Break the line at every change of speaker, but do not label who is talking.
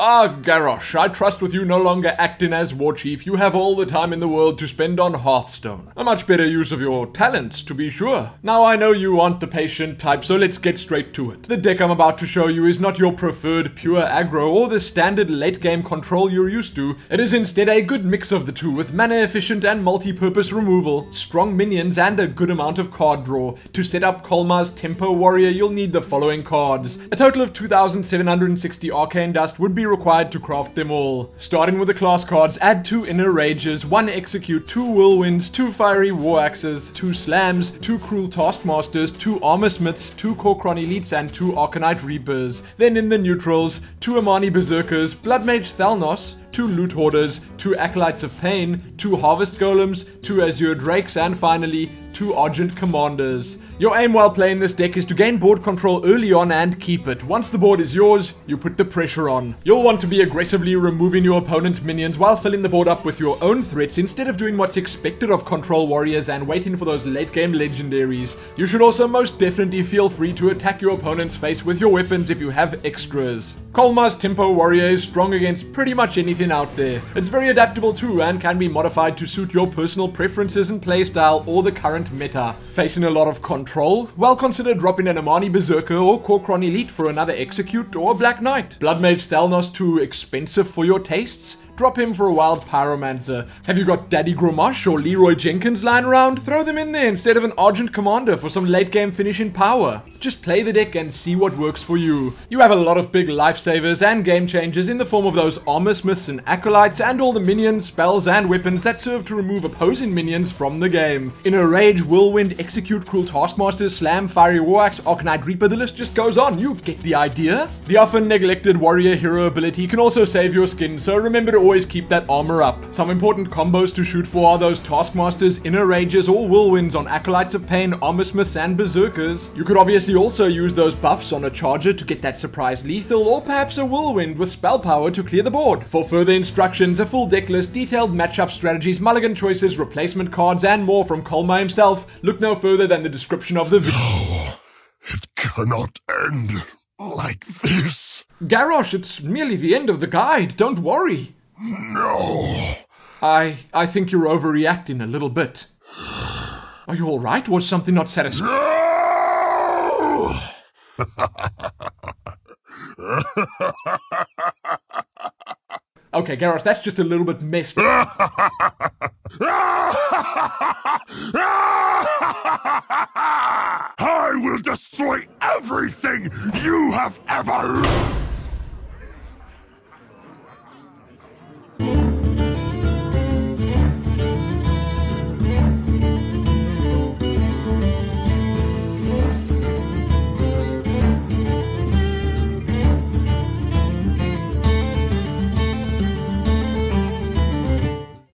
Ah, Garrosh, I trust with you no longer acting as war chief, you have all the time in the world to spend on Hearthstone. A much better use of your talents, to be sure. Now I know you aren't the patient type, so let's get straight to it. The deck I'm about to show you is not your preferred pure aggro or the standard late game control you're used to. It is instead a good mix of the two with mana efficient and multi-purpose removal, strong minions and a good amount of card draw. To set up Colma's Tempo Warrior, you'll need the following cards. A total of 2,760 Arcane Dust would be required to craft them all. Starting with the class cards, add 2 Inner Rages, 1 Execute, 2 Whirlwinds, 2 Fiery War Axes, 2 Slams, 2 Cruel Taskmasters, 2 Armor Smiths, 2 Kor'kron Elites, and 2 Arcanite Reapers. Then in the neutrals, 2 Amani Berserkers, Bloodmage Thalnos, 2 Loot Hoarders, 2 Acolytes of Pain, 2 Harvest Golems, 2 Azure Drakes, and finally, 2 Argent Commanders. Your aim while playing this deck is to gain board control early on and keep it. Once the board is yours, you put the pressure on. You'll want to be aggressively removing your opponent's minions while filling the board up with your own threats instead of doing what's expected of control warriors and waiting for those late game legendaries. You should also most definitely feel free to attack your opponent's face with your weapons if you have extras. Colma's Tempo Warrior is strong against pretty much anything out there. It's very adaptable too and can be modified to suit your personal preferences and playstyle or the current meta. Facing a lot of control? Well, consider dropping an Amani Berserker or Kor'kron Elite for another Execute or Black Knight. Bloodmage Thalnos too expensive for your tastes? Drop him for a Wild Pyromancer. Have you got Daddy Gromosh or Leroy Jenkins lying around? Throw them in there instead of an Argent Commander for some late game finishing power. Just play the deck and see what works for you. You have a lot of big lifesavers and game changers in the form of those Armor Smiths and Acolytes and all the minions, spells and weapons that serve to remove opposing minions from the game. In a Rage, Whirlwind, Execute, Cruel Taskmaster, Slam, Fiery War Axe, Arcanite Reaper, the list just goes on. You get the idea. The often neglected Warrior Hero ability can also save your skin, so remember to always keep that armor up. Some important combos to shoot for are those Taskmasters, Inner Rages, or Whirlwinds on Acolytes of Pain, Armor Smiths, and Berserkers. You could obviously also use those buffs on a Charger to get that surprise lethal, or perhaps a Whirlwind with spell power to clear the board. For further instructions, a full deck list, detailed matchup strategies, mulligan choices, replacement cards, and more from Colma himself, look no further than the description of the video.
No, it cannot end like this.
Garrosh, it's merely the end of the guide, don't worry.
No.
I think you're overreacting a little bit. Are you alright? Was something not satisfying?
No!
Okay, Garrosh, that's just a little bit messed up.
I will destroy everything you have ever